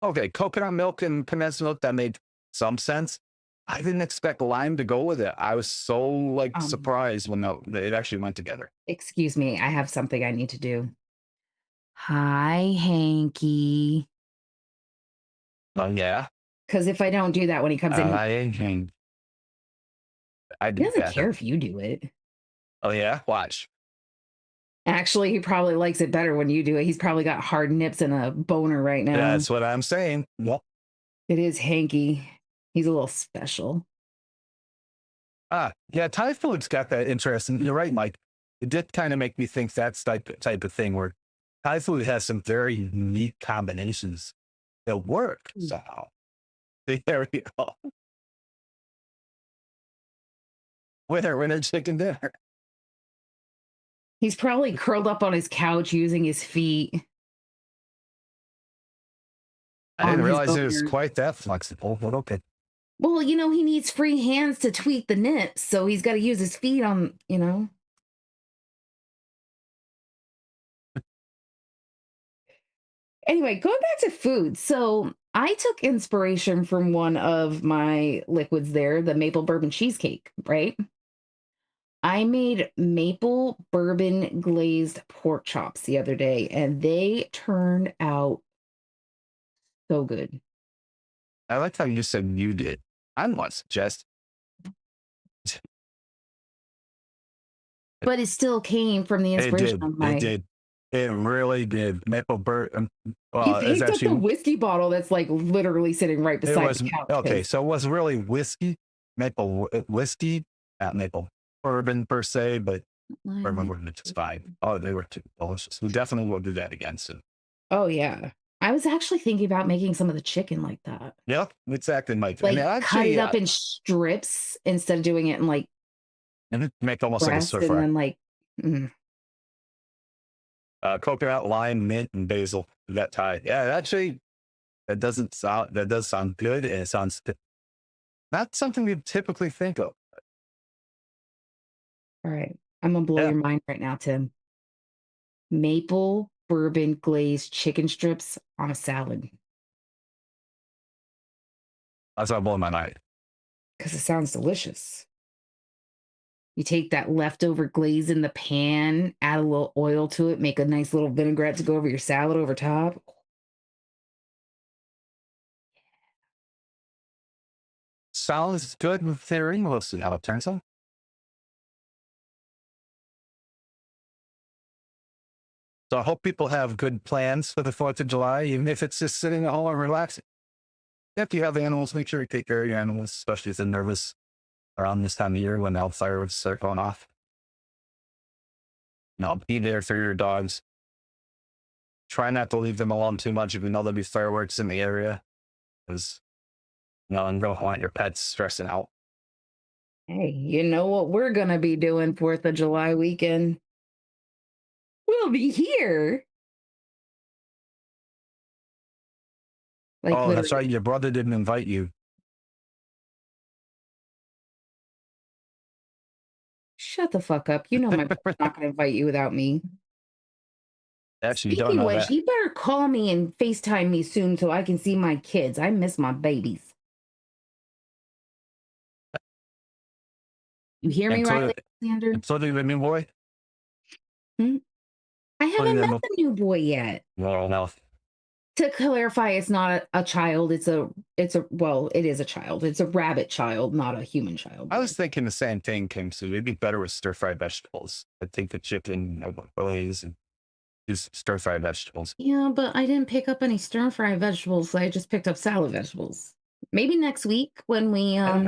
okay, coconut milk and condensed milk, that made some sense. I didn't expect lime to go with it. I was so like Um, surprised when it actually went together. Excuse me, I have something I need to do. Hi, Hanky. Oh yeah, Because if I don't do that when he comes in, I I he do doesn't care better. if you do it. Oh yeah, watch. Actually, he probably likes it better when you do it. He's probably got hard nips and a boner right now. That's what I'm saying. Well, It is Hanky. He's a little special. yeah, Thai food's got that interest, and you're right, Mike. It did kind of make me think that's type of thing where Thai food has some very unique combinations that work. Mm. So there we go. Winner, chicken dinner. He's probably curled up on his couch using his feet I on didn't his realize it was boner. quite that flexible, but okay. Well, he needs free hands to tweak the nips, so he's got to use his feet on. Anyway, going back to food. So I took inspiration from one of my liquids there, the maple bourbon cheesecake, right? I made maple bourbon glazed pork chops the other day, and they turned out so good. I like how you said you did. I'm not suggest. But it still came from the It inspiration did. of It my. did. It really did. Maple bird. You Well, it's picked up the actually whiskey bottle that's like literally sitting right it beside the was couch. okay. 'Cause So it was really whiskey, whiskey, not maple bourbon per se, but bourbon Lime- was just fine. Oh, they were too delicious. We definitely will do that again soon. Oh yeah. I was actually thinking about making some of the chicken like that. Yep, exactly, Mike. And Like cut it actually, up in strips instead of doing it in like and make almost like a breast stir and fry. then like mm. Coconut, lime, mint, and basil. That tie. Yeah, actually, that does sound good, and it sounds not something we typically think of. All right. I'm gonna blow Yeah, your mind right now, Tim. Maple bourbon glazed chicken strips on a salad. that's not blowing my mind. Because it sounds delicious. You take that leftover glaze in the pan, add a little oil to it, make a nice little vinaigrette to go over your salad over top. Sounds good in theory. We'll see how it turns out. So I hope people have good plans for the 4th of July, even if it's just sitting at home and relaxing. If you have animals, make sure you take care of your animals, especially if they're nervous around this time of year when the fireworks start going off. No, be there for your dogs. Try not to leave them alone too much if you know there'll be fireworks in the area, because and don't want your pets stressing out. Hey, you know what we're going to be doing 4th of July weekend? We'll be here. Like Oh, that's right. literally. Your brother didn't invite you. Shut the fuck up. You know my brother's not going to invite you without me. Actually, you don't Speaking of know which, that. you better call me and FaceTime me soon so I can see my kids. I miss my babies. You hear me, Riley Including, Alexander? including the new boy. Hmm? I Including haven't met the the new boy yet. well, no. To clarify, it's not a child. Well, it is a child. It's a rabbit child, not a human child. I was thinking the same thing, Kim. So it'd be better with stir fried vegetables. I think the chicken glaze and just stir fried vegetables. Yeah, but I didn't pick up any stir fry vegetables. I just picked up salad vegetables. Maybe next week when we have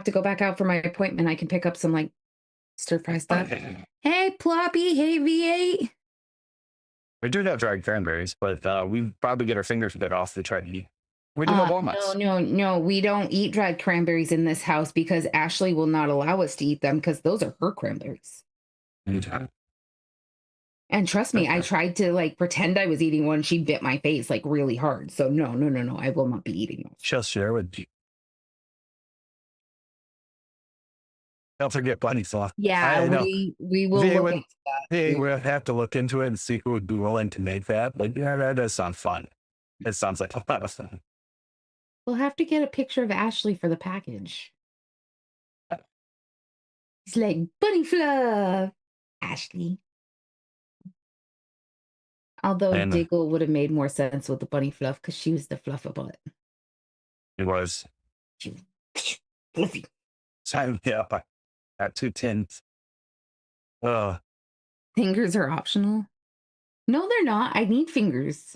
to go back out for my appointment, I can pick up some like stir fry stuff. Hey, Ploppy. Hey, V8. We do have dried cranberries, but we probably get our fingers bit off to try to eat. We do have No, walnuts. no, no. We don't eat dried cranberries in this house because Ashley will not allow us to eat them because those are her cranberries. And, And trust me, I tried to like pretend I was eating one. She bit my face like really hard. So no, no, no, no. I will not be eating those. she'll share with you. Don't forget bunny sauce. Yeah, I know. we will They look would, into that. they We- would have to look into it and see who would be willing to make that. But yeah, that does sound fun. It sounds like a lot of fun. We'll have to get a picture of Ashley for the package. He's like, Bunny Fluff, Ashley. Although And Diggle would have made more sense with the Bunny Fluff because she was the fluffabutt. it was She was fluffy. sign me up at 2 tins. Uh, Fingers are optional. No, they're not. I need fingers.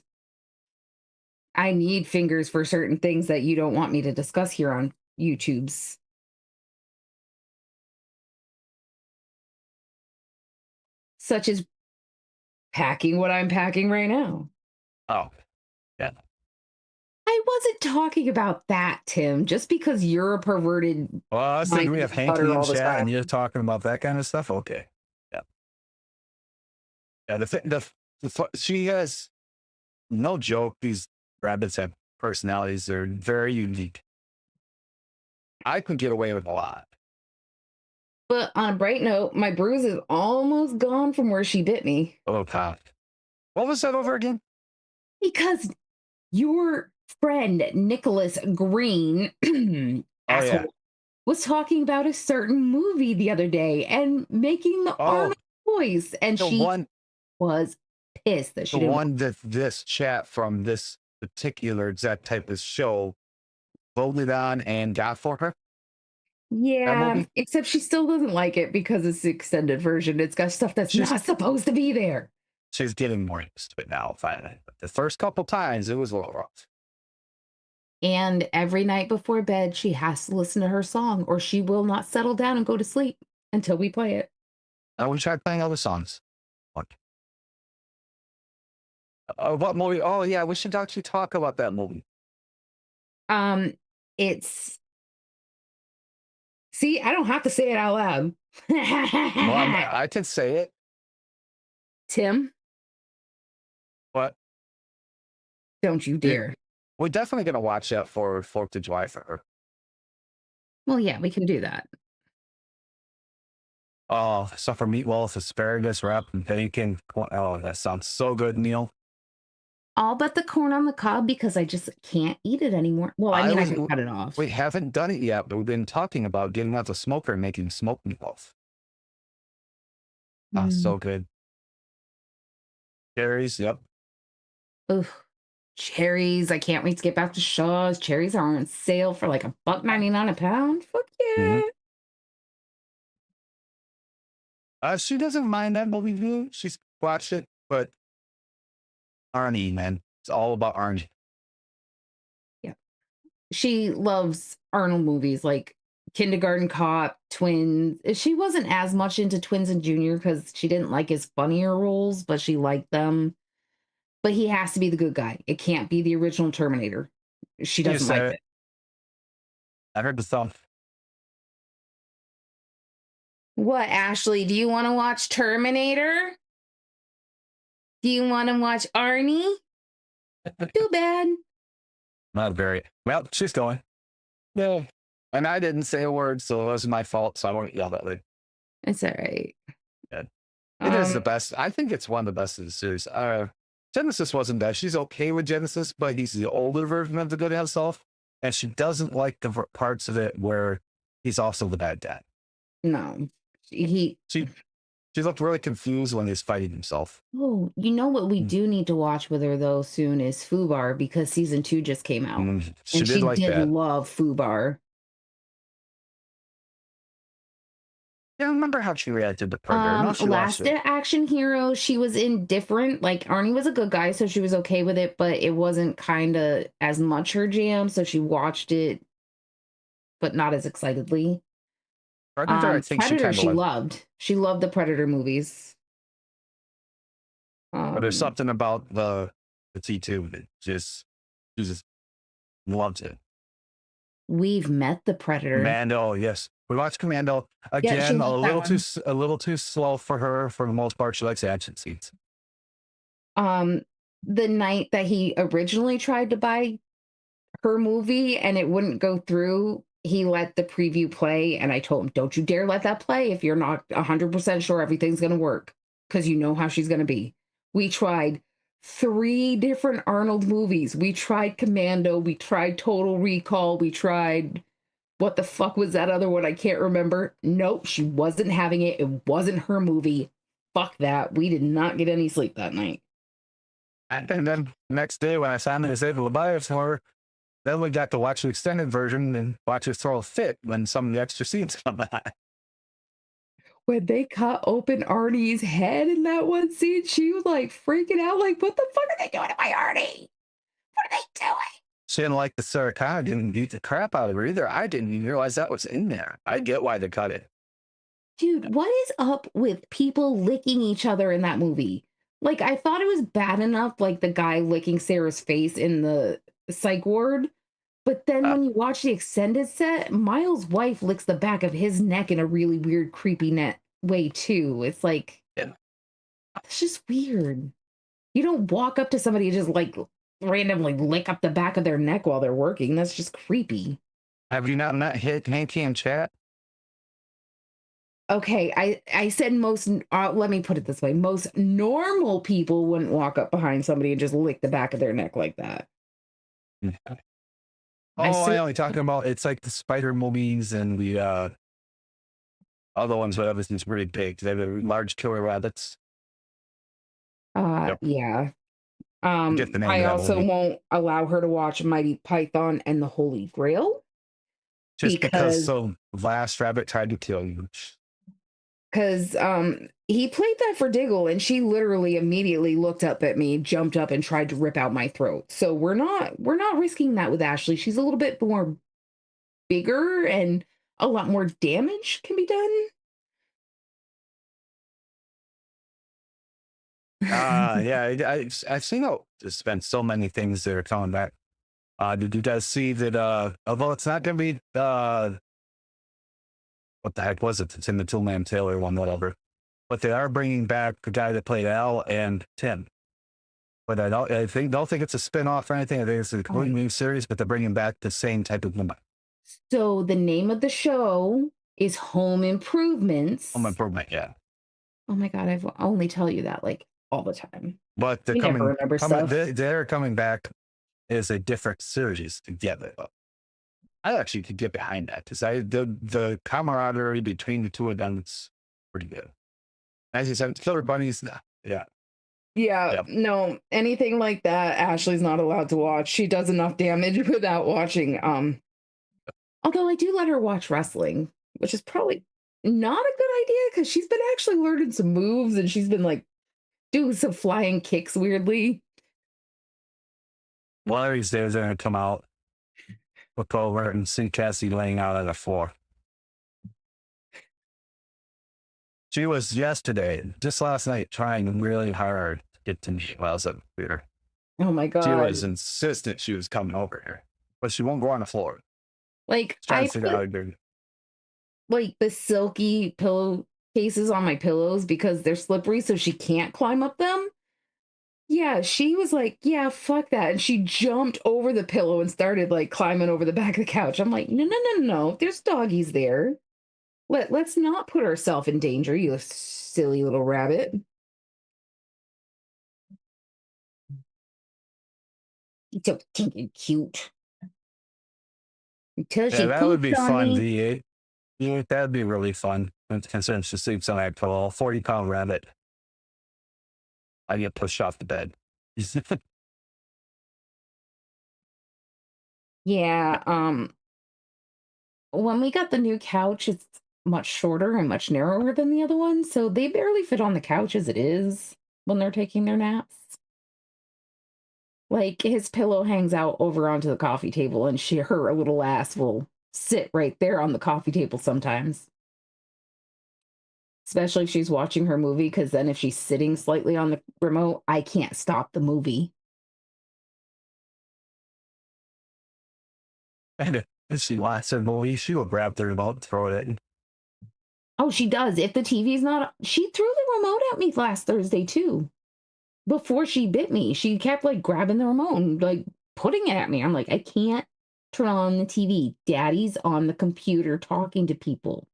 I need fingers for certain things that you don't want me to discuss here on YouTube's. Such as packing what I'm packing right now. oh, yeah. I wasn't talking about that, Tim, just because you're a perverted Well, I was thinking we have Mike butter Hanky and all the chat, and time. you're talking about that kind of stuff. Okay, yeah, yeah. She has no joke. These rabbits have personalities. They're very unique. I could get away with a lot. But on a bright note, my bruise is almost gone from where she bit me Oh God, what was that over again? because your friend Nicholas Green, Oh yeah. asshole, was talking about a certain movie the other day and making the Oh, Arnold voice, and the she one, was pissed that she the didn't. one that this chat from this particular exact type of show voted on and got for her. That Yeah, movie. except she still doesn't like it because it's the extended version. It's got stuff that's She's not supposed to be there. she's getting more used to it now. Finally, but the first couple times it was a little rough. And every night before bed, she has to listen to her song or she will not settle down and go to sleep until we play it. I we tried playing other songs. What? What movie? Oh yeah, we should actually talk about that movie. Um, it's see, I don't have to say it out loud. Well, I can say it. Tim, But don't you it, dare. we're definitely gonna watch that for 4th of July for her. Well, yeah, we can do that. Oh, stuff for meatballs, asparagus wrap, and bacon. Oh, that sounds so good, Neil. All but the corn on the cob because I just can't eat it anymore. Well, I mean, I can cut it off. We haven't done it yet, but we've been talking about getting out the smoker and making smoked meatballs. Oh, Mm. so good. Cherries, yep. Ugh. Cherries. I can't wait to get back to Shaw's. Cherries are on sale for like $1.99 a pound. Fuck yeah. She doesn't mind that movie view. She's watched it, but Arnie, man, it's all about Arnie. Yeah. She loves Arnold movies like Kindergarten Cop, Twins. She wasn't as much into Twins and Junior because she didn't like his funnier roles, but she liked them. But he has to be the good guy. It can't be the original Terminator. She You doesn't said like it. it. I heard the song. What, Ashley? Do you want to watch Terminator? Do you want to watch Arnie? Too bad. Not very well. She's going. Yeah, and I didn't say a word, so it wasn't my fault. So I won't yell at her. It's all right. Yeah. It is the Um, best. I think it's one of the best of the series. Genesis wasn't bad. She's okay with Genesis, but he's the older version of the good self, and she doesn't like the parts of it where he's also the bad dad. no. He She looked really confused when he's fighting himself. Oh, you know what we Mm. do need to watch with her though soon is Fubar because season 2 just came out. She And did she like did that. love Fubar. Yeah, I remember how she reacted to Predator. No, she watched Last it. Action Hero, she was indifferent. Like Arnie was a good guy, so she was okay with it, but it wasn't kind of as much her jam, so she watched it, but not as excitedly. Predator, I think she Predator, kind of she liked. loved. She loved the Predator movies. But there's Um, something about the T2 that just she just loves it. we've met the Predator. Commando, yes. We watched Commando Yeah, she again. liked that one. A little too slow for her. For the most part, she likes action scenes. Um, the night that he originally tried to buy her movie and it wouldn't go through, he let the preview play, and I told him, "Don't you dare let that play if you're not 100% sure everything's gonna work, because you know how she's gonna be." We tried 3 different Arnold movies. We tried Commando, we tried Total Recall, we tried what the fuck was that other one? I can't remember. Nope, she wasn't having it. It wasn't her movie. Fuck that. We did not get any sleep that night. And then next day, when I finally was able to buy it for her, then we got to watch the extended version and watch her throw a fit when some of the extra scenes come out. When they cut open Arnie's head in that one scene, she was like freaking out, like, what the fuck are they doing to my Arnie? What are they doing? She didn't like the Sarah Connor, didn't beat the crap out of her either. I didn't even realize that was in there. I get why they cut it. Dude, what is up with people licking each other in that movie? Like, I thought it was bad enough, like the guy licking Sarah's face in the psych ward. But then Uh, when you watch the extended set, Miles' wife licks the back of his neck in a really weird, creepy net way too. It's like, yeah. it's just weird. You don't walk up to somebody and just like randomly lick up the back of their neck while they're working. That's just creepy. Have you not hit Hanky in chat? Okay, I said most. Let me put it this way: most normal people wouldn't walk up behind somebody and just lick the back of their neck like that. Yeah. I Oh, I see. only talking about it's like the spider movies and the other ones where everything's pretty big. They have large killer rabbits. Yep. Yeah. Forget the name I of that also movie. won't allow her to watch Mighty Python and the Holy Grail Just because because some last rabbit tried to kill you. he played that for Diggle and she literally immediately looked up at me, jumped up and tried to rip out my throat. So we're not risking that with Ashley. She's a little bit more bigger and a lot more damage can be done. Yeah, I've seen there's been so many things that are coming back. Did you guys see that? Although it's not going to be what the heck was it? It's in the Toolman Taylor one, whatever. But they are bringing back the guy that played Al and Tim. But don't think it's a spin-off or anything. I think it's a complete new series, but they're bringing back the same type of woman. So the name of the show is Home Improvements. Home Improvement, yeah. Oh my God, I've only tell you that like all the time. But they're You never remember stuff. they're coming back as a different series together. I actually could get behind that because the camaraderie between the two of them is pretty good. As you said, Killer Bunnies, yeah, Yeah, yeah. no, anything like that, Ashley's not allowed to watch. She does enough damage without watching. Although I do let her watch wrestling, which is probably not a good idea because she's been actually learning some moves and she's been like doing some flying kicks weirdly. One of these days they're gonna come out, look over and see Cassie laying out on the floor. She was yesterday, just last night, trying really hard to get to me while I was at the theater. Oh my She was God. insistent she was coming over here, but she won't go on the floor. Like She's trying I to figure out how put to do it. like the silky pillow cases on my pillows because they're slippery, so she can't climb up them. Yeah, she was like, "Yeah, fuck that." And she jumped over the pillow and started like climbing over the back of the couch. I'm like, "No, no, no, no, no. There's doggies there. Let's not put ourselves in danger, you silly little rabbit." She's so stinking cute. Until Yeah, she that would poops be on fun. me. That'd be really fun. Considering she sleeps on that pillow, 40-pound rabbit. I get pushed off the bed. Yeah, when we got the new couch, it's much shorter and much narrower than the other one, so they barely fit on the couch as it is when they're taking their naps. Like his pillow hangs out over onto the coffee table, and her little ass will sit right there on the coffee table sometimes. especially if she's watching her movie, because then if she's sitting slightly on the remote, I can't stop the movie. And if she watches a movie, she will grab the remote and throw it in. Oh, she does. If the TV's not, she threw the remote at me last Thursday too. Before she bit me, she kept like grabbing the remote and like putting it at me. I'm like, I can't turn on the TV. Daddy's on the computer talking to people.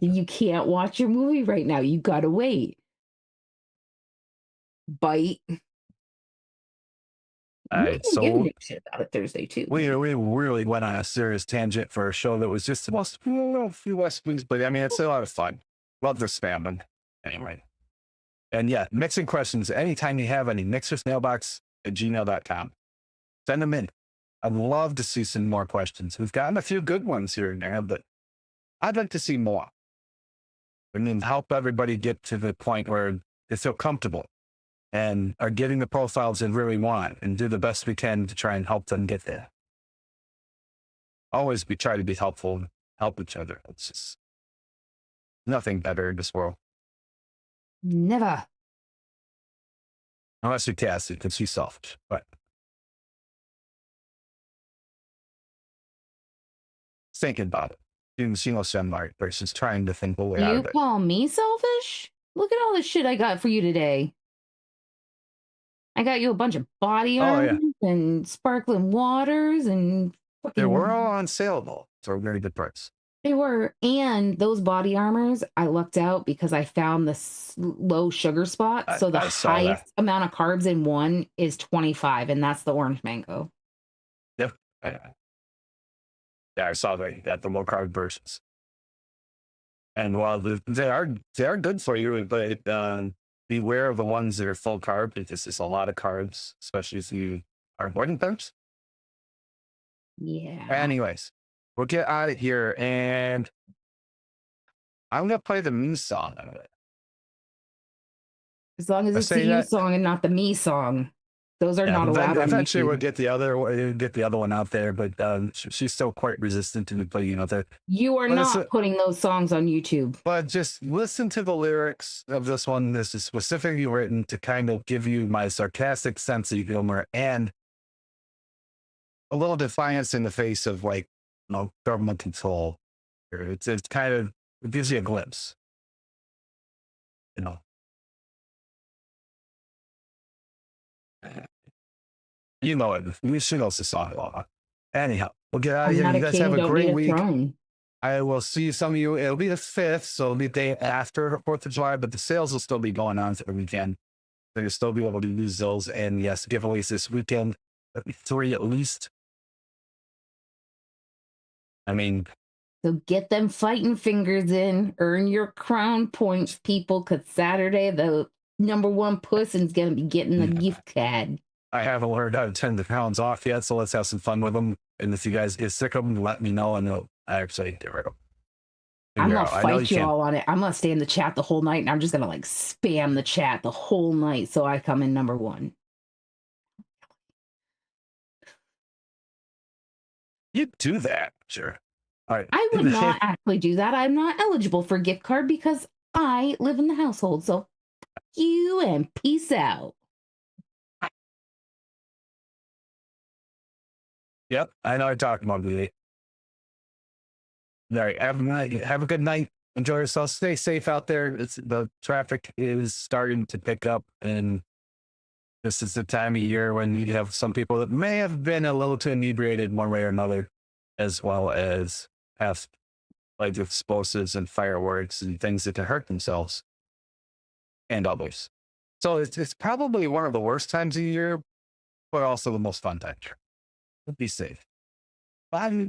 You can't watch your movie right now. You gotta wait. Bite. All right, We didn't so give a shit about it Thursday too. we really went on a serious tangent for a show that was just supposed to be a few less weeks, but I mean, it's a lot of fun. Love the spamming. Anyway. And yeah, mixing questions. Anytime you have any, mixersmailbox@gmail.com. Send them in. I'd love to see some more questions. We've gotten a few good ones here and there, but I'd like to see more. I mean, help everybody get to the point where they feel comfortable and are getting the profiles they really want, and do the best we can to try and help them get there. Always we try to be helpful, help each other. It's just nothing better in this world. Never. Unless you're Cassie, because she's selfish. But thinking about it. She knows some right versus trying to think the way out You of it. call me selfish? Look at all the shit I got for you today. I got you a bunch of body Oh, yeah. armors and sparkling waters and They were fucking, all on sale though, so a very good price. they were. And those body armors, I lucked out because I found the low sugar spot. So the I saw that. highest amount of carbs in one is 25, and that's the orange mango. Yep. Yeah, I saw that the low carb versions. And while they are good for you, but beware of the ones that are full carb, because it's a lot of carbs, especially if you are avoiding carbs. Yeah. Anyways, we'll get out of here, and I'm gonna play the me song. As long as I it's say the you that- song and not the me song. Those are not allowed on Eventually, we'll YouTube. get the other one out there, but she's still quite resistant to putting out there. You are But it's not putting those songs on YouTube. But just listen to the lyrics of this one. This is specifically written to kind of give you my sarcastic sense of humor and a little defiance in the face of government control. It's kind of, it gives you a glimpse. You know it. We should know the song. Anyhow, we'll get out of I'm here. not You a guys king, have a don't great need a week. throne. I will see some of you. It'll be the 5th, so it'll be the day after 4th of July, but the sales will still be going on for the weekend. So you'll still be able to use those. And yes, giveaways this weekend. 3 at least. I mean, So get them fighting fingers in, earn your crown points, people, because Saturday the #1 person's going to be getting the gift card. I haven't learned how to turn the pounds off yet, so let's have some fun with them. And if you guys get sick of them, let me know, and I'll actually get rid of them. I'm Figure going out. to I know fight you can't- all on it. I'm going to stay in the chat the whole night, and I'm just going to spam the chat the whole night so I come in #1. You do that, sure. All right. I would not actually do that. I'm not eligible for a gift card because I live in the household. So you and peace out. Yep, I know I'm talking about it. All right, have a good night. Enjoy yourself. Stay safe out there. The traffic is starting to pick up, and this is the time of year when you have some people that may have been a little too inebriated one way or another, as well as have explosives and fireworks and things that can hurt themselves and others. So it's probably one of the worst times of year, but also the most fun time. Be safe. Bye.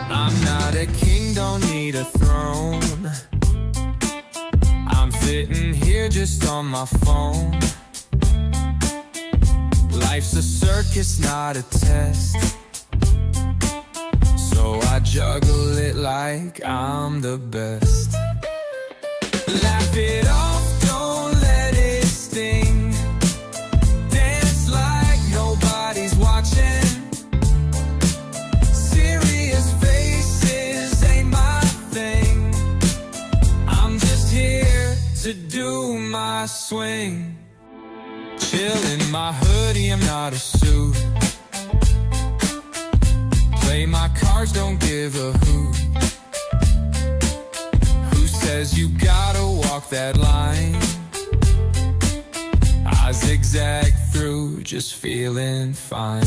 I'm not a king, don't need a throne. I'm sitting here just on my phone. Life's a circus, not a test. So I juggle it like I'm the best. Laugh it off, don't let it sting. Dance like no to do my swing. Chill in my hoodie, I'm not a suit. Play my cards, don't give a hoot. Who says you gotta walk that line? I zigzag through, just feeling fine.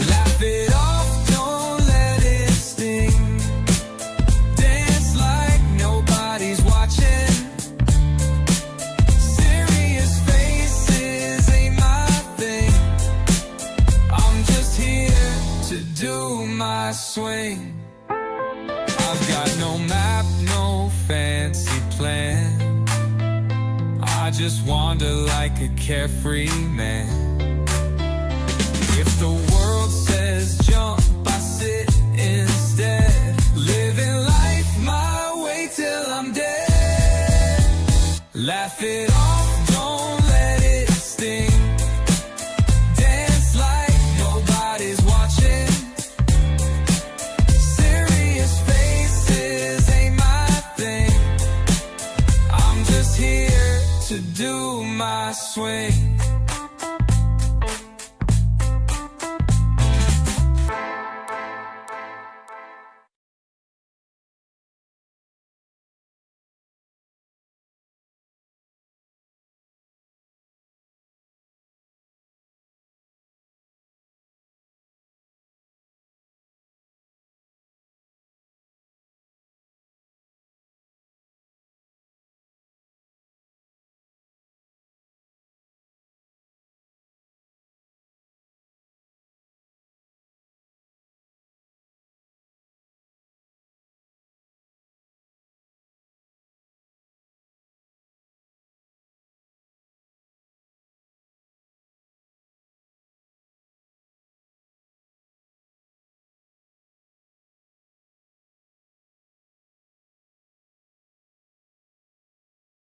Laugh it off, don't let it sting. Dance like nobody's watching. Serious faces ain't my thing. I'm just here to do my swing. I've got no map, no fancy plan. I just wander like a carefree man. If the world says